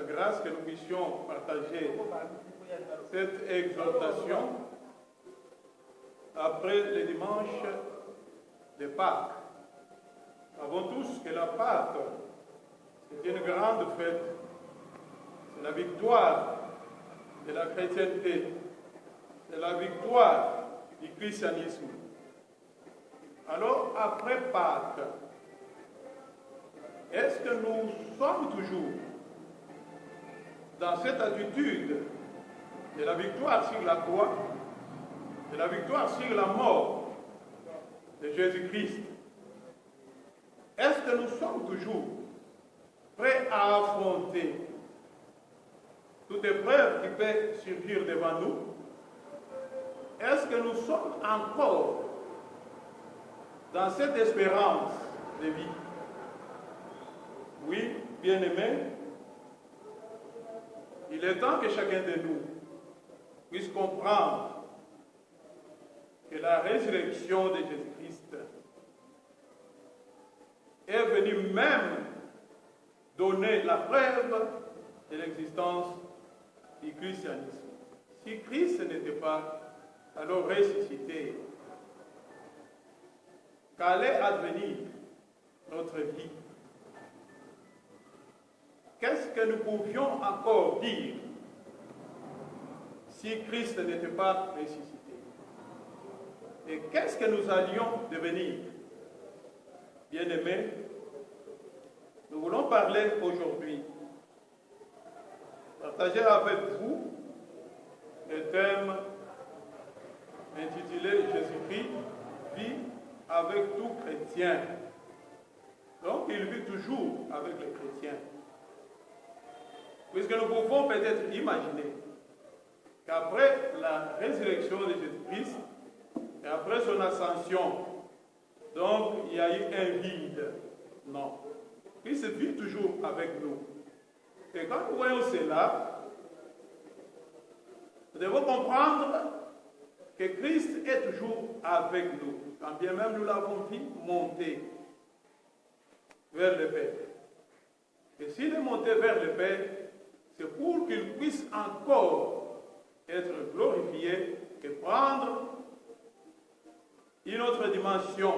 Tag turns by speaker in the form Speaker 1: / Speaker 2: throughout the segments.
Speaker 1: grâce que nous puissions partager cette exhortation après le dimanche de Pâques. Nous savons tous que la Pâques, c'est une grande fête. C'est la victoire de la chrétienté. C'est la victoire du christianisme. Alors, après Pâques, est-ce que nous sommes toujours dans cette attitude de la victoire sur la croix, de la victoire sur la mort de Jésus-Christ? Est-ce que nous sommes toujours prêts à affronter toute épreuve qui peut surgir devant nous? Est-ce que nous sommes encore dans cette espérance de vie? Oui, bien-aimés, il est temps que chacun de nous puisse comprendre que la résurrection de Jésus-Christ est venue même donner la preuve de l'existence du christianisme. Si Christ n'était pas alors ressuscité, qu'allait advenir notre vie? Qu'est-ce que nous pouvions encore dire si Christ n'était pas ressuscité? Et qu'est-ce que nous allions devenir? Bien-aimés, nous voulons parler aujourd'hui, partager avec vous le thème intitulé Jésus-Christ vit avec tout chrétien. Donc il vit toujours avec les chrétiens. Puisque nous pouvons peut-être imaginer qu'après la résurrection de Jésus-Christ et après son ascension, donc il y a eu un vide. Non. Christ vit toujours avec nous. Et quand nous voyons cela, nous devons comprendre que Christ est toujours avec nous, quand bien même nous l'avons vu monter vers le Père. Et s'il est monté vers le Père, c'est pour qu'il puisse encore être glorifié et prendre une autre dimension,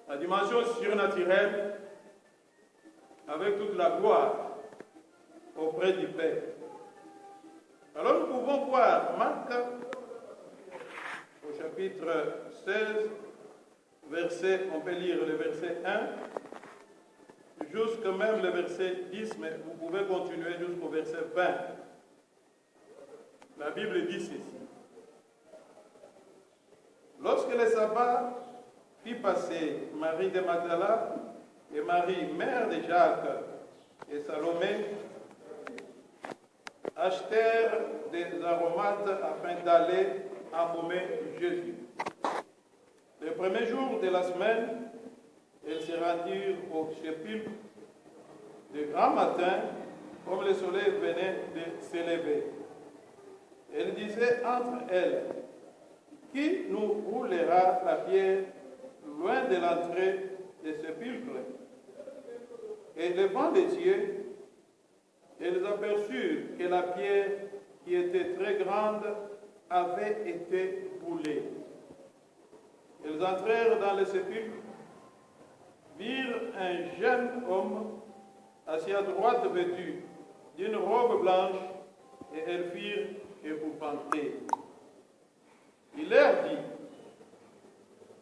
Speaker 1: la dimension surnaturelle, avec toute la gloire auprès du Père. Alors nous pouvons voir Marc au chapitre 16, on peut lire le verset 1, jusqu'à même le verset 10, mais vous pouvez continuer jusqu'au verset 20. La Bible dit ceci. Lorsque le sabbat fit passer, Marie de Magdala et Marie, mère de Jacques et Salomé, achetèrent des aromates afin d'aller embaumer Jésus. Le premier jour de la semaine, elles se rendirent au sépulcre de grand matin, comme le soleil venait de s'élever. Elles disaient entre elles, qui nous roulera la pierre loin de l'entrée des sépulcres? Et levant les yeux, elles aperçurent que la pierre, qui était très grande, avait été roulée. Elles entrèrent dans le sépulcre, virent un jeune homme assis à droite vêtu d'une robe blanche, et elles firent épouvanter. Il leur dit,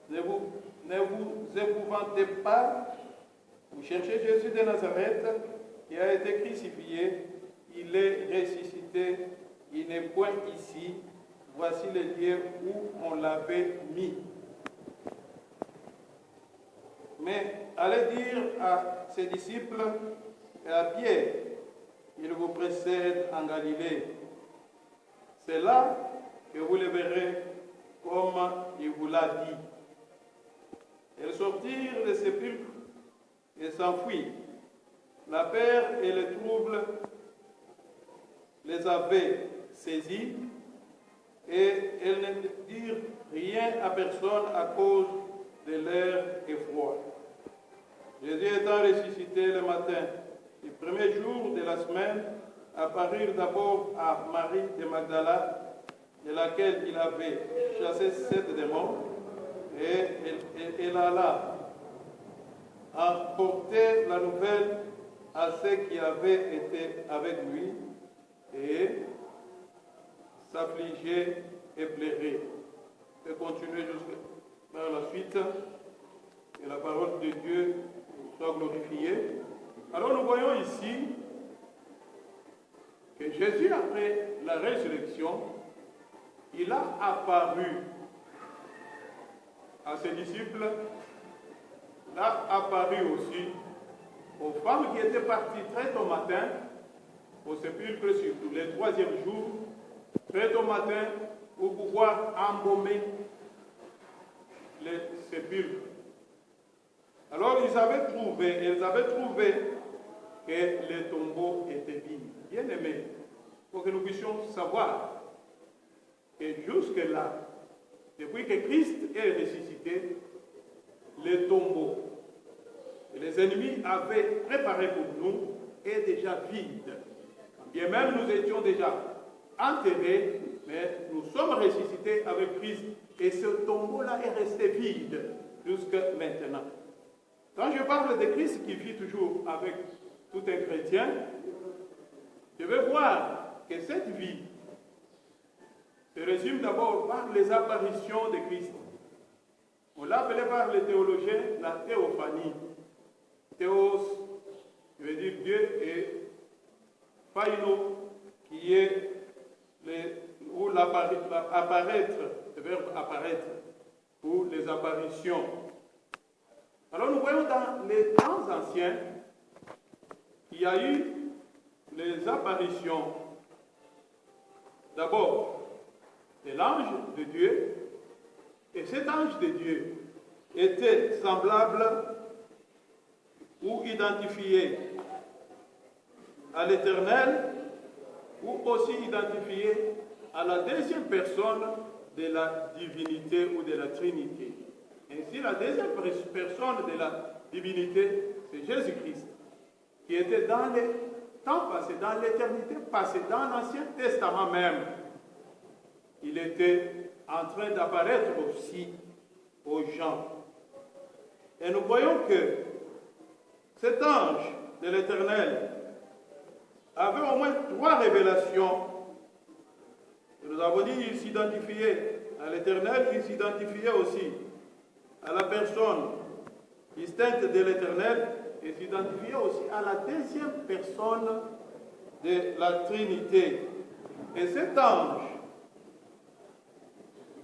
Speaker 1: ne vous épouvantez pas, vous cherchez Jésus de Nazareth, qui a été crucifié, il est ressuscité, il n'est point ici, voici le lieu où on l'avait mis. Mais allez dire à ses disciples et à Pierre, il vous précède en Galilée. C'est là que vous le verrez comme il vous l'a dit. Elles sortirent des sépulcres et s'enfuirent. La peur et le trouble les avaient saisis et elles ne dirent rien à personne à cause de leur effroi. Jésus étant ressuscité le matin, il premier jour de la semaine, apparurent d'abord à Marie de Magdala, de laquelle il avait chassé 7 démons, et elle alla apporter la nouvelle à ceux qui avaient été avec lui, et s'affligeait et pleurait. Et continuer jusqu'à la suite, et la parole de Dieu soit glorifiée. Alors nous voyons ici que Jésus, après la résurrection, il a apparu à ses disciples, il a apparu aussi aux femmes qui étaient parties très tôt matin au sépulcre, surtout le 3e jour, très tôt matin, pour pouvoir embaumer les sépulcres. Alors elles avaient trouvé que les tombeaux étaient vides. Bien aimés, pour que nous puissions savoir que jusque-là, depuis que Christ est ressuscité, les tombeaux que les ennemis avaient préparés pour nous est déjà vide. Bien même nous étions déjà enterrés, mais nous sommes ressuscités avec Christ et ce tombeau-là est resté vide jusqu'à maintenant. Quand je parle de Christ qui vit toujours avec tout un chrétien, je vais voir que cette vie se résume d'abord par les apparitions de Christ. On l'appelait par les théologiens la théophanie. Théos, je veux dire Dieu, et phaino, qui est ou apparaître, le verbe apparaître, ou les apparitions. Alors nous voyons dans les temps anciens qu'il y a eu les apparitions, d'abord de l'ange de Dieu, et cet ange de Dieu était semblable ou identifié à l'Éternel, ou aussi identifié à la deuxième personne de la divinité ou de la Trinité. Ainsi, la deuxième personne de la divinité, c'est Jésus-Christ, qui était dans les temps passés, dans l'éternité passée, dans l'Ancien Testament même. Il était en train d'apparaître aussi aux gens. Et nous voyons que cet ange de l'Éternel avait au moins 3 révélations. Nous avons dit qu'il s'identifiait à l'Éternel, il s'identifiait aussi à la personne distincte de l'Éternel et s'identifiait aussi à la deuxième personne de la Trinité. Et cet ange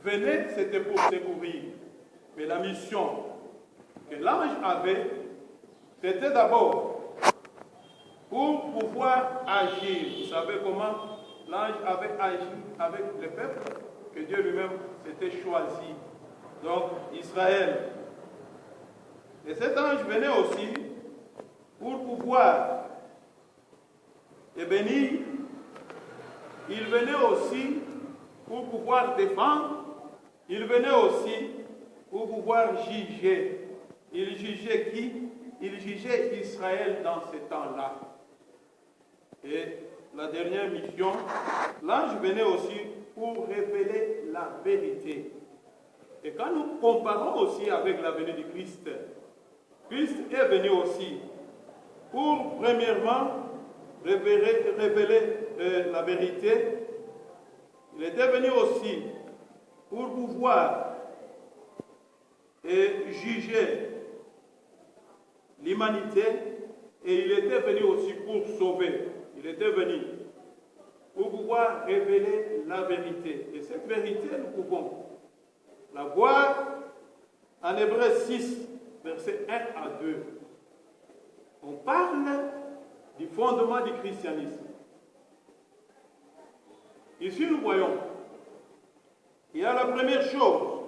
Speaker 1: venait, c'était pour secourir. Mais la mission que l'ange avait, c'était d'abord pour pouvoir agir. Vous savez comment l'ange avait agi avec le peuple que Dieu lui-même s'était choisi. Donc Israël. Et cet ange venait aussi pour pouvoir bénir. Il venait aussi pour pouvoir défendre. Il venait aussi pour pouvoir juger. Il jugeait qui? Il jugeait Israël dans ce temps-là. Et la dernière mission, l'ange venait aussi pour révéler la vérité. Et quand nous comparons aussi avec la venue de Christ, Christ est venu aussi pour, premièrement, révéler la vérité. Il était venu aussi pour pouvoir juger l'humanité, et il était venu aussi pour sauver. Il était venu pour pouvoir révéler la vérité. Et cette vérité, nous pouvons la voir en Hébreux 6, versets 1 à 2. On parle du fondement du christianisme. Ici, nous voyons qu'il y a la première chose,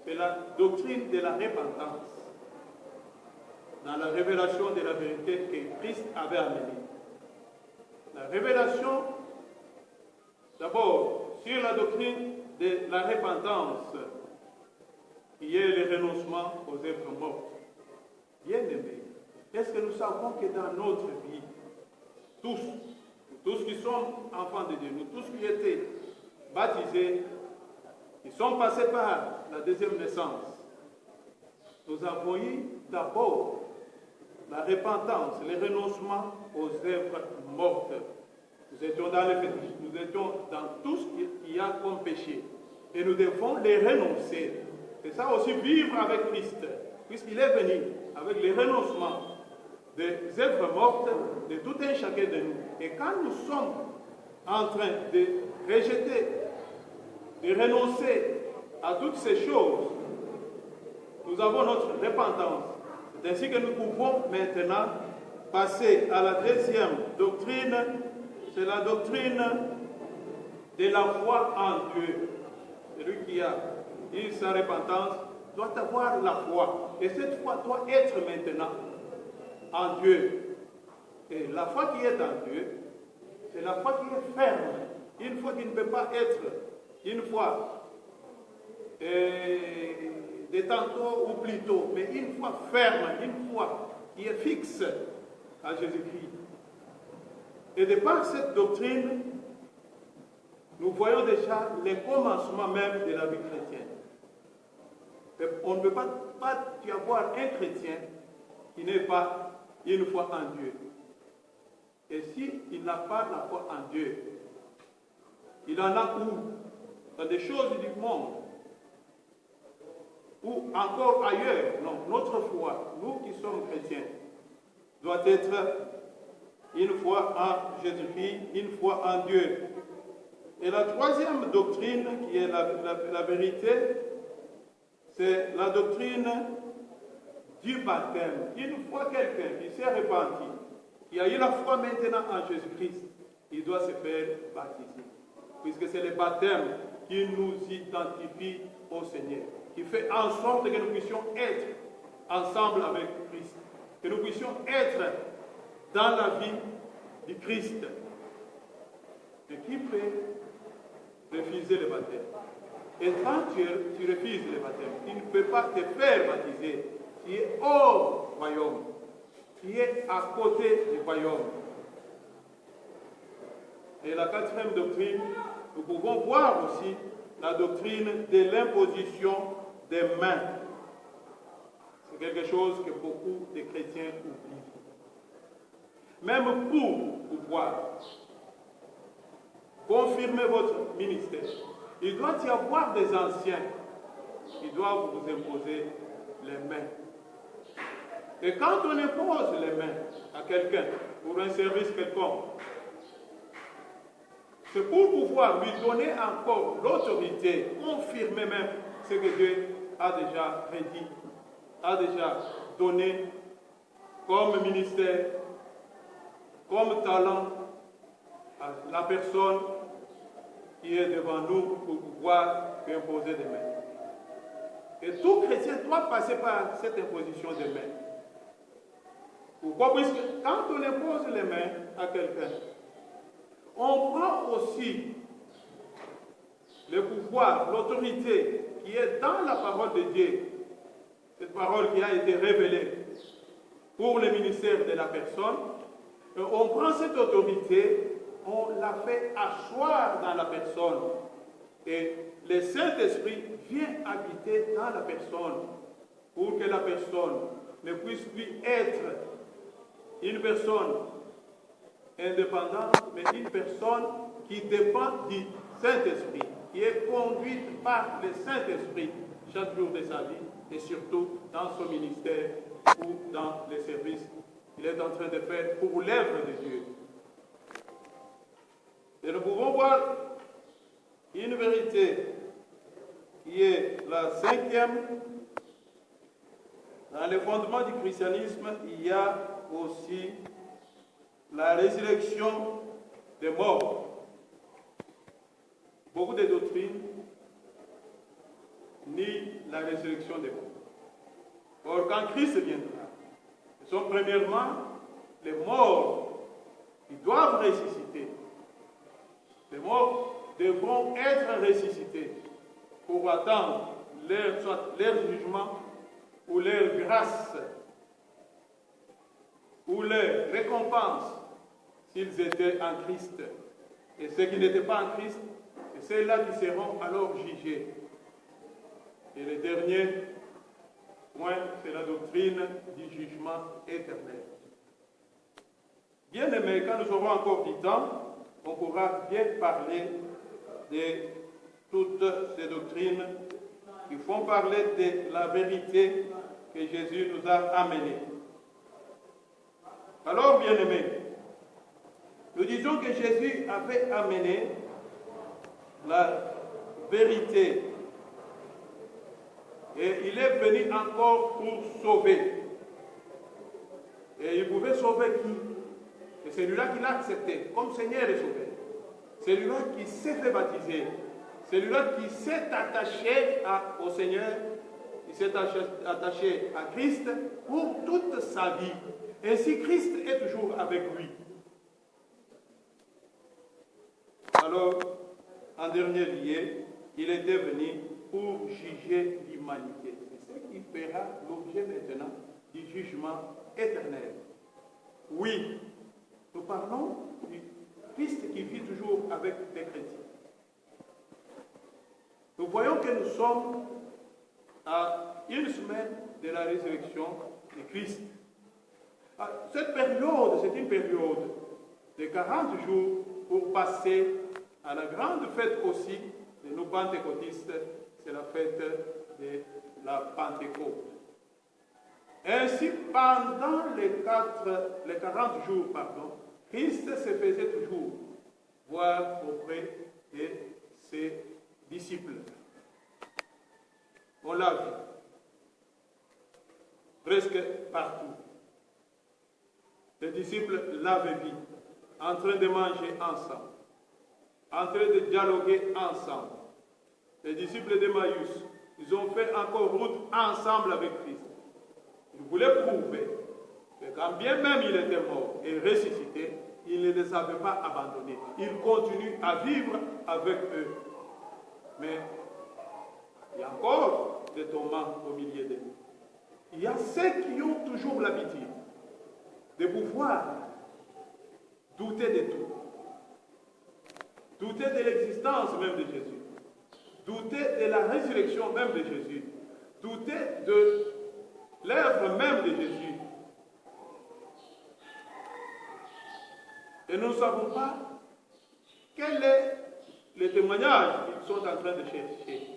Speaker 1: c'est la doctrine de la repentance, dans la révélation de la vérité que Christ avait amenée. La révélation, d'abord, sur la doctrine de la repentance, qui est le renoncement aux œuvres mortes. Bien aimés, est-ce que nous savons que dans notre vie, tous qui sommes enfants de Dieu, nous tous qui étaient baptisés, qui sont passés par la deuxième naissance, nous avons eu d'abord la repentance, le renoncement aux œuvres mortes. Nous étions dans le fétiche, nous étions dans tout ce qu'il y a comme péché. Et nous devons les renoncer. Et ça aussi, vivre avec Christ, puisqu'il est venu avec le renoncement des œuvres mortes de tout un chacun de nous. Et quand nous sommes en train de rejeter, de renoncer à toutes ces choses, nous avons notre repentance. C'est ainsi que nous pouvons maintenant passer à la deuxième doctrine, c'est la doctrine de la foi en Dieu. Celui qui a eu sa repentance doit avoir la foi. Et cette foi doit être maintenant en Dieu. Et la foi qui est en Dieu, c'est la foi qui est ferme. Une foi qui ne peut pas être une foi de tantôt ou plus tôt, mais une foi ferme, une foi qui est fixe à Jésus-Christ. Et de par cette doctrine, nous voyons déjà les commencements même de la vie chrétienne. Et on ne peut pas y avoir un chrétien qui n'ait pas une foi en Dieu. Et s'il n'a pas la foi en Dieu, il en a où? Dans des choses du monde, ou encore ailleurs. Non, notre foi, nous qui sommes chrétiens, doit être une foi en Jésus-Christ, une foi en Dieu. Et la troisième doctrine, qui est la vérité, c'est la doctrine du baptême. Une fois quelqu'un qui s'est repenti, qui a eu la foi maintenant en Jésus-Christ, il doit se faire baptiser. Puisque c'est le baptême qui nous identifie au Seigneur, qui fait en sorte que nous puissions être ensemble avec Christ, que nous puissions être dans la vie du Christ. Et qui peut refuser le baptême? Et quand tu refuses le baptême, tu ne peux pas te faire baptiser. Tu es hors royaume. Tu es à côté du royaume. Et la quatrième doctrine, nous pouvons voir aussi la doctrine de l'imposition des mains. C'est quelque chose que beaucoup de chrétiens oublient. Même pour pouvoir confirmer votre ministère, il doit y avoir des anciens qui doivent vous imposer les mains. Et quand on impose les mains à quelqu'un pour un service quelconque, c'est pour pouvoir lui donner encore l'autorité, confirmer même ce que Dieu a déjà prédit, a déjà donné comme ministère, comme talent à la personne qui est devant nous pour pouvoir lui imposer des mains. Et tout chrétien doit passer par cette imposition des mains. Pourquoi? Puisque quand on impose les mains à quelqu'un, on prend aussi le pouvoir, l'autorité qui est dans la parole de Dieu, cette parole qui a été révélée pour le ministère de la personne, et on prend cette autorité, on la fait asseoir dans la personne, et le Saint-Esprit vient habiter dans la personne pour que la personne ne puisse plus être une personne indépendante, mais une personne qui dépend du Saint-Esprit, qui est conduite par le Saint-Esprit chaque jour de sa vie, et surtout dans son ministère ou dans les services qu'il est en train de faire pour l'œuvre de Dieu. Et nous pouvons voir une vérité qui est la cinquième. Dans les fondements du christianisme, il y a aussi la résurrection des morts. Beaucoup de doctrines nient la résurrection des morts. Or, quand Christ viendra, ce sont premièrement les morts qui doivent ressusciter. Les morts devront être ressuscités pour attendre leur jugement ou leur grâce ou leur récompense s'ils étaient en Christ. Et ceux qui n'étaient pas en Christ, c'est ceux-là qui seront alors jugés. Et le dernier point, c'est la doctrine du jugement éternel. Bien aimé, quand nous aurons encore du temps, on pourra bien parler de toutes ces doctrines qui font parler de la vérité que Jésus nous a amenée. Alors, bien aimé, nous disons que Jésus avait amené la vérité et il est venu encore pour sauver. Et il pouvait sauver qui? C'est celui-là qui l'a accepté comme Seigneur et Sauveur. Celui-là qui s'est fait baptiser. Celui-là qui s'est attaché au Seigneur, qui s'est attaché à Christ pour toute sa vie. Ainsi, Christ est toujours avec lui. Alors, en dernier lieu, il était venu pour juger l'humanité. C'est ce qui fera l'objet maintenant du jugement éternel. Oui, nous parlons du Christ qui vit toujours avec les chrétiens. Nous voyons que nous sommes à une semaine de la résurrection de Christ. Cette période, c'est une période de 40 jours pour passer à la grande fête aussi de nos pentecôtistes, c'est la fête de la Pentecôte. Ainsi, pendant les 40 jours, Christ se faisait toujours voir auprès de ses disciples. On l'a vu presque partout. Les disciples l'avaient vu en train de manger ensemble, en train de dialoguer ensemble. Les disciples d'Emmaüs, ils ont fait encore route ensemble avec Christ. Ils voulaient prouver que quand bien même il était mort et ressuscité, il ne les avait pas abandonnés. Il continue à vivre avec eux. Mais il y a encore des tourments au milieu d'eux. Il y a ceux qui ont toujours l'habitude de pouvoir douter de tout. Douter de l'existence même de Jésus. Douter de la résurrection même de Jésus. Douter de l'œuvre même de Jésus. Et nous ne savons pas quel est le témoignage qu'ils sont en train de chercher.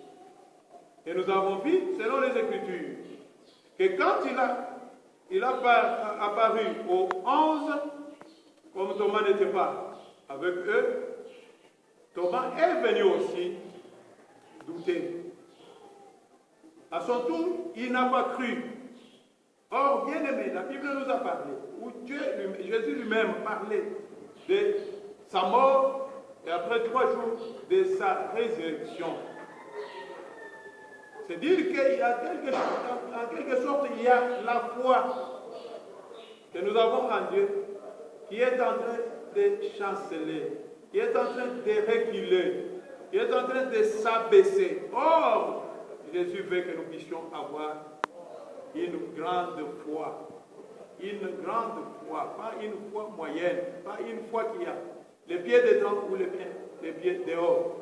Speaker 1: Et nous avons vu, selon les Écritures, que quand il a apparu aux 11, comme Thomas n'était pas avec eux, Thomas est venu aussi douter. À son tour, il n'a pas cru. Or, bien aimé, la Bible nous a parlé, où Jésus lui-même parlait de sa mort et après 3 jours de sa résurrection. C'est dire qu'il y a en quelque sorte, il y a la foi que nous avons en Dieu qui est en train de chanceler, qui est en train de reculer, qui est en train de s'abaisser. Or, Jésus veut que nous puissions avoir une grande foi. Une grande foi, pas une foi moyenne, pas une foi qui a les pieds dedans ou les pieds dehors.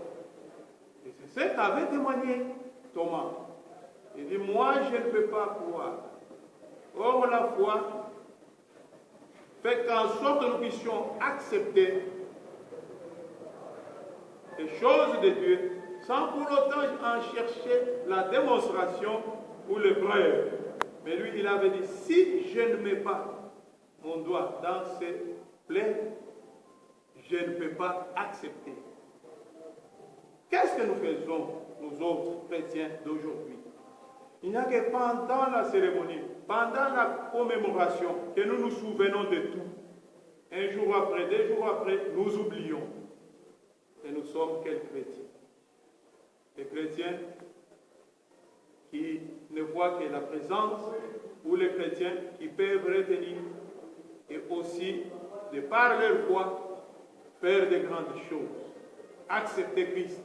Speaker 1: Et c'est ce qu'avait témoigné Thomas. Il dit, moi je ne peux pas croire. Or la foi fait qu'en sorte nous puissions accepter les choses de Dieu sans pour autant en chercher la démonstration ou le preuve. Mais lui, il avait dit, si je ne mets pas mon doigt dans ces plaies, je ne peux pas accepter. Qu'est-ce que nous faisons, nous autres chrétiens d'aujourd'hui? Il n'y a que pendant la cérémonie, pendant la commémoration, que nous nous souvenons de tout. Un jour après, 2 jours après, nous oublions. Et nous sommes quels chrétiens? Les chrétiens qui ne voient que la présence, ou les chrétiens qui peuvent retenir et aussi, de par leur foi, faire de grandes choses. Accepter Christ.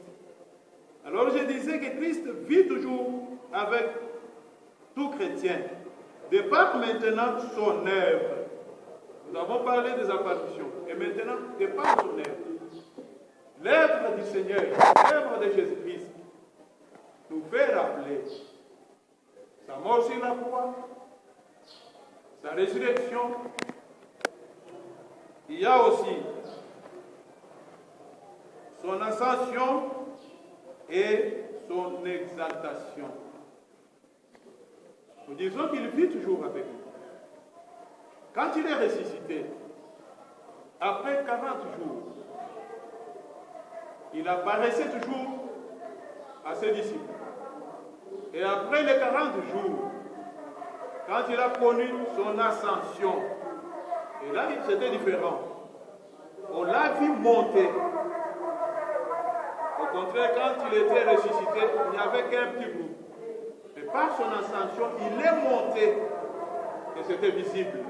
Speaker 1: Alors je disais que Christ vit toujours avec tout chrétien, de par maintenant son œuvre. Nous avons parlé des apparitions. Et maintenant, des pensionnaires. L'œuvre du Seigneur, l'œuvre de Jésus-Christ, nous fait rappeler sa mort sur la croix, sa résurrection. Il y a aussi son ascension et son exaltation. Nous disons qu'il vit toujours avec nous. Quand il est ressuscité, après 40 jours, il apparaissait toujours à ses disciples. Et après les 40 jours, quand il a connu son ascension, et là c'était différent. On l'a vu monter. Au contraire, quand il était ressuscité, il n'y avait qu'un petit groupe. Mais par son ascension, il est monté. Et c'était visible.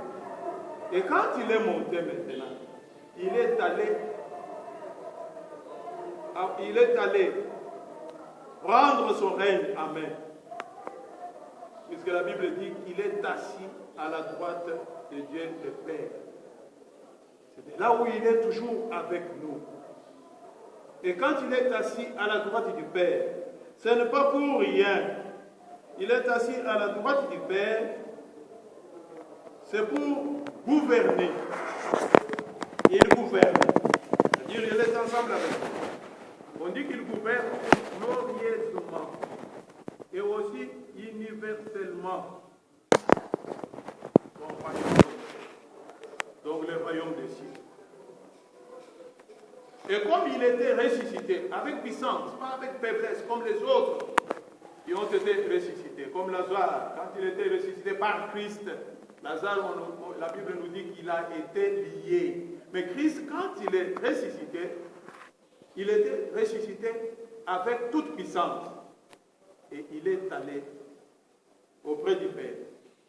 Speaker 1: Et quand il est monté maintenant, il est allé prendre son règne en main. Puisque la Bible dit qu'il est assis à la droite de Dieu le Père. C'est là où il est toujours avec nous. Et quand il est assis à la droite du Père, ce n'est pas pour rien. Il est assis à la droite du Père, c'est pour gouverner. Il gouverne. C'est-à-dire qu'il est ensemble avec nous. On dit qu'il gouverne glorieusement et aussi universellement son royaume. Donc le royaume des cieux. Et comme il était ressuscité avec puissance, pas avec faiblesse, comme les autres qui ont été ressuscités, comme Lazare, quand il était ressuscité par Christ, Lazare, la Bible nous dit qu'il a été lié. Mais Christ, quand il est ressuscité, il était ressuscité avec toute puissance. Et il est allé auprès du Père,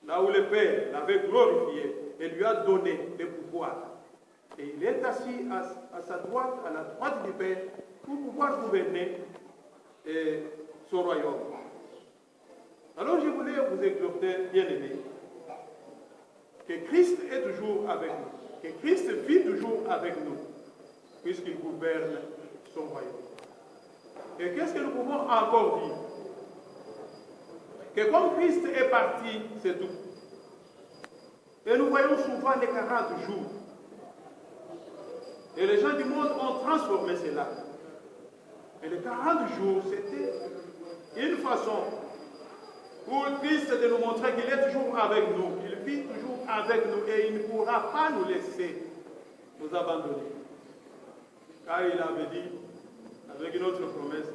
Speaker 1: là où le Père l'avait glorifié et lui a donné le pouvoir. Et il est assis à sa droite, à la droite du Père, pour pouvoir gouverner son royaume. Alors je voulais vous exhorter, bien-aimés, que Christ est toujours avec nous, que Christ vit toujours avec nous, puisqu'il gouverne son royaume. Et qu'est-ce que nous pouvons encore dire? Que comme Christ est parti, c'est tout. Et nous voyons souvent les 40 jours. Et les gens du monde ont transformé cela. Et les 40 jours, c'était une façon pour Christ de nous montrer qu'il est toujours avec nous. Il vit toujours avec nous et il ne pourra pas nous laisser nous abandonner. Car il avait dit, avec une autre promesse,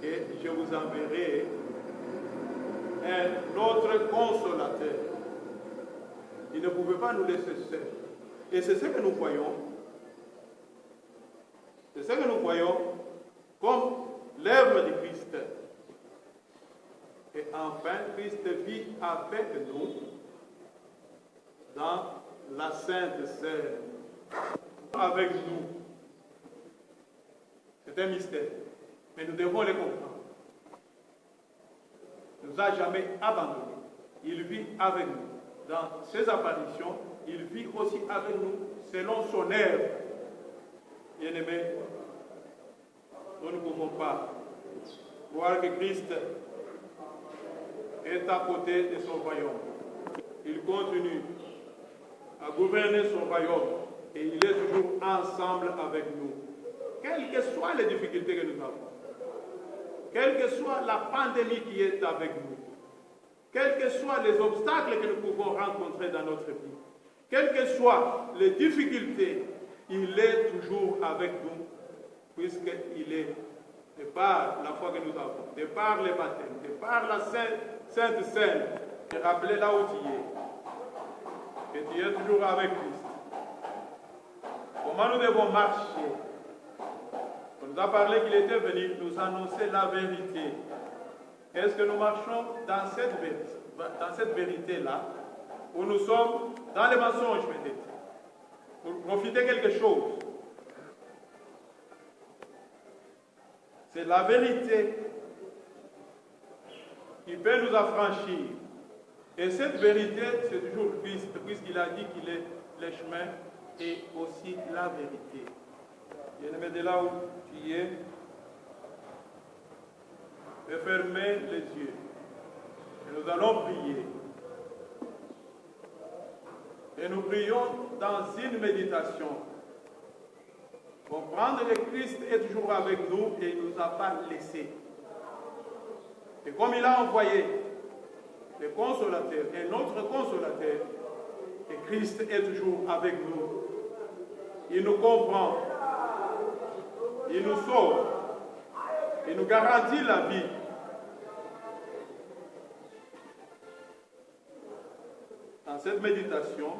Speaker 1: que je vous enverrai un autre consolateur. Il ne pouvait pas nous laisser seuls. Et c'est ce que nous voyons. C'est ce que nous voyons comme l'œuvre de Christ. Et enfin, Christ vit avec nous dans la Sainte Seine. Avec nous. C'est un mystère. Mais nous devons le comprendre. Il ne nous a jamais abandonnés. Il vit avec nous. Dans ses apparitions, il vit aussi avec nous selon son œuvre. Bien-aimés, nous ne pouvons pas voir que Christ est à côté de son royaume. Il continue à gouverner son royaume et il est toujours ensemble avec nous. Quelles que soient les difficultés que nous avons, quelle que soit la pandémie qui est avec nous, quels que soient les obstacles que nous pouvons rencontrer dans notre vie, quelles que soient les difficultés, il est toujours avec nous, puisqu'il est, de par la foi que nous avons, de par les baptêmes, de par la Sainte Seine, et rappelez là où tu es, que tu es toujours avec Christ. Comment nous devons marcher? On nous a parlé qu'il était venu nous annoncer la vérité. Est-ce que nous marchons dans cette vérité-là, où nous sommes dans les mensonges peut-être, pour profiter quelque chose? C'est la vérité qui peut nous affranchir. Et cette vérité, c'est toujours Christ, puisqu'il a dit qu'il est le chemin et aussi la vérité. Bien-aimé, de là où tu es, fermez les yeux. Et nous allons prier. Et nous prions dans une méditation. Comprendre que Christ est toujours avec nous et il ne nous a pas laissés. Et comme il a envoyé le consolateur et notre consolateur, et Christ est toujours avec nous. Il nous comprend, il nous sauve, il nous garantit la vie. Dans cette méditation,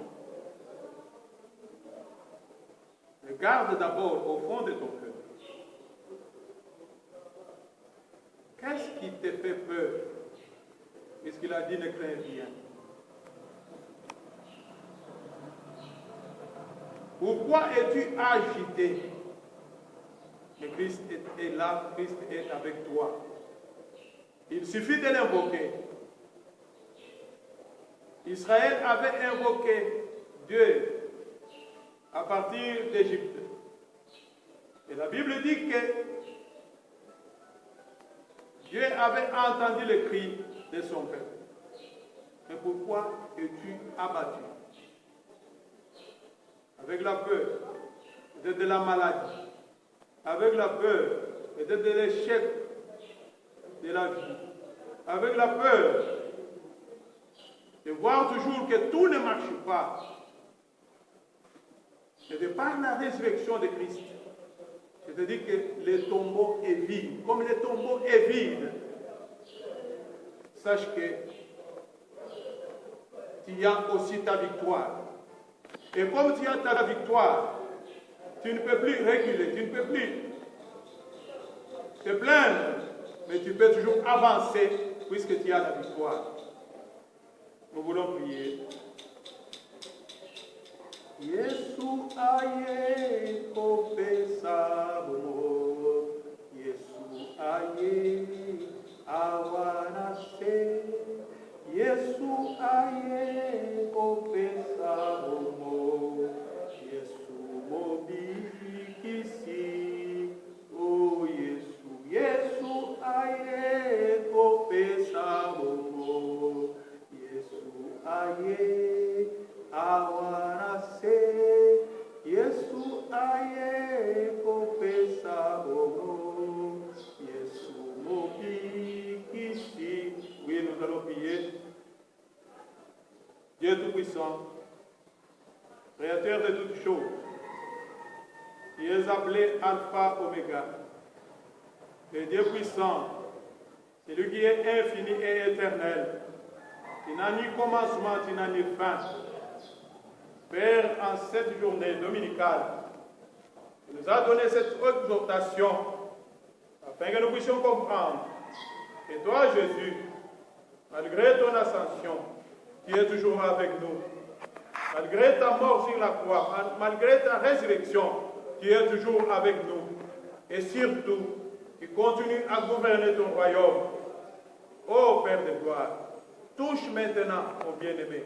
Speaker 1: regarde d'abord au fond de ton cœur. Qu'est-ce qui te fait peur? Puisqu'il a dit ne crains rien. Pourquoi es-tu agité? Mais Christ est là, Christ est avec toi. Il suffit de l'invoquer. Israël avait invoqué Dieu à partir d'Égypte. Et la Bible dit que Dieu avait entendu le cri de son peuple. Mais pourquoi es-tu abattu? Avec la peur, peut-être de la maladie, avec la peur, peut-être de l'échec de la vie, avec la peur de voir toujours que tout ne marche pas. Et de par la résurrection de Christ, c'est-à-dire que le tombeau est vide. Comme le tombeau est vide, sache que tu as aussi ta victoire. Et comme tu as ta victoire, tu ne peux plus reculer, tu ne peux plus te plaindre, mais tu peux toujours avancer puisque tu as la victoire. Nous voulons prier. Yesu aye kopesabo, Yesu aye awanase, Yesu aye kopesabo, Yesu mobikisi, oh Yesu, Yesu aye kopesabo, Yesu aye awanase, Yesu aye kopesabo, Yesu mobikisi. Oui, nous allons prier. Dieu Tout-Puissant, Créateur de toutes choses, qui est appelé Alpha Oméga, le Dieu puissant, celui qui est infini et éternel, qui n'a ni commencement, qui n'a ni fin. Père, en cette journée dominicale, tu nous as donné cette exhortation afin que nous puissions comprendre que toi, Jésus, malgré ton ascension, tu es toujours avec nous. Malgré ta mort sur la croix, malgré ta résurrection, tu es toujours avec nous. Et surtout, tu continues à gouverner ton royaume. Ô Père de gloire, touche maintenant, mon bien-aimé,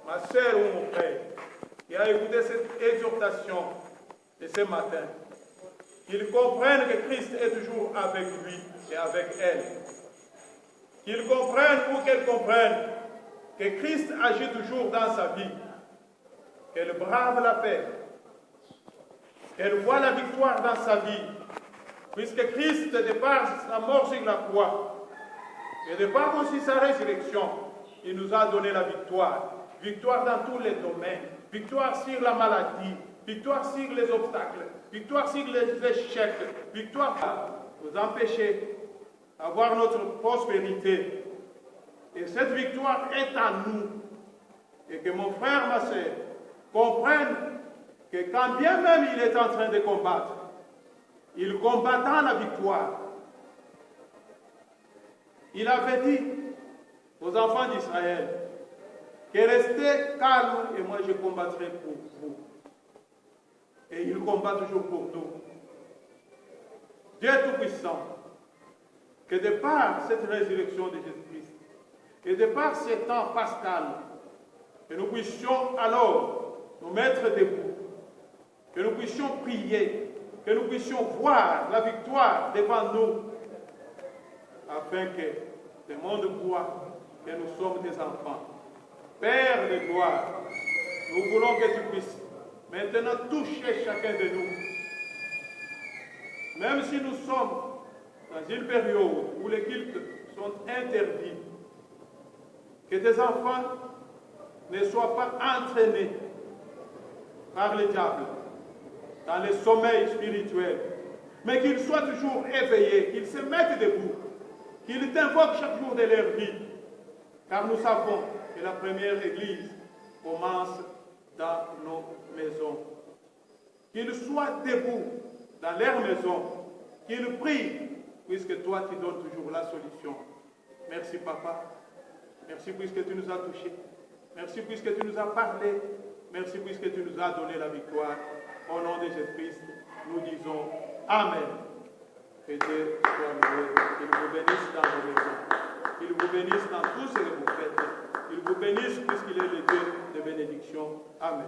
Speaker 1: ma sœur ou mon frère, qui a écouté cette exhortation de ce matin. Qu'ils comprennent que Christ est toujours avec lui et avec elle. Qu'ils comprennent ou qu'elles comprennent que Christ agit toujours dans sa vie. Qu'elle brave la paix. Qu'elle voit la victoire dans sa vie. Puisque Christ, de par sa mort sur la croix, et de par aussi sa résurrection, il nous a donné la victoire. Victoire dans tous les domaines. Victoire sur la maladie. Victoire sur les obstacles. Victoire sur les échecs. Victoire pour nous empêcher d'avoir notre prospérité. Et cette victoire est à nous. Et que mon frère, ma soeur, comprenne que quand bien même il est en train de combattre, il combattant la victoire. Il avait dit aux enfants d'Israël que restez calmes et moi je combattrai pour vous. Et il combat toujours pour nous. Dieu Tout-Puissant, que de par cette résurrection de Jésus-Christ et de par ce temps pascal, que nous puissions alors nous mettre debout, que nous puissions prier, que nous puissions voir la victoire devant nous, afin que le monde voit que nous sommes des enfants. Père de gloire, nous voulons que tu puisses maintenant toucher chacun de nous. Même si nous sommes dans une période où les cultes sont interdits, que tes enfants ne soient pas entraînés par le diable dans le sommeil spirituel, mais qu'ils soient toujours éveillés, qu'ils se mettent debout, qu'ils t'invoquent chaque jour de leur vie, car nous savons que la première église commence dans nos maisons. Qu'ils soient debout dans leur maison, qu'ils prient, puisque toi tu donnes toujours la solution. Merci papa, merci puisque tu nous as touchés, merci puisque tu nous as parlé, merci puisque tu nous as donné la victoire. Au nom de Jésus-Christ, nous disons Amen. Que Dieu soit loué, qu'il vous bénisse dans vos maisons, qu'il vous bénisse dans tout ce que vous faites, qu'il vous bénisse puisqu'il est le Dieu de bénédiction. Amen.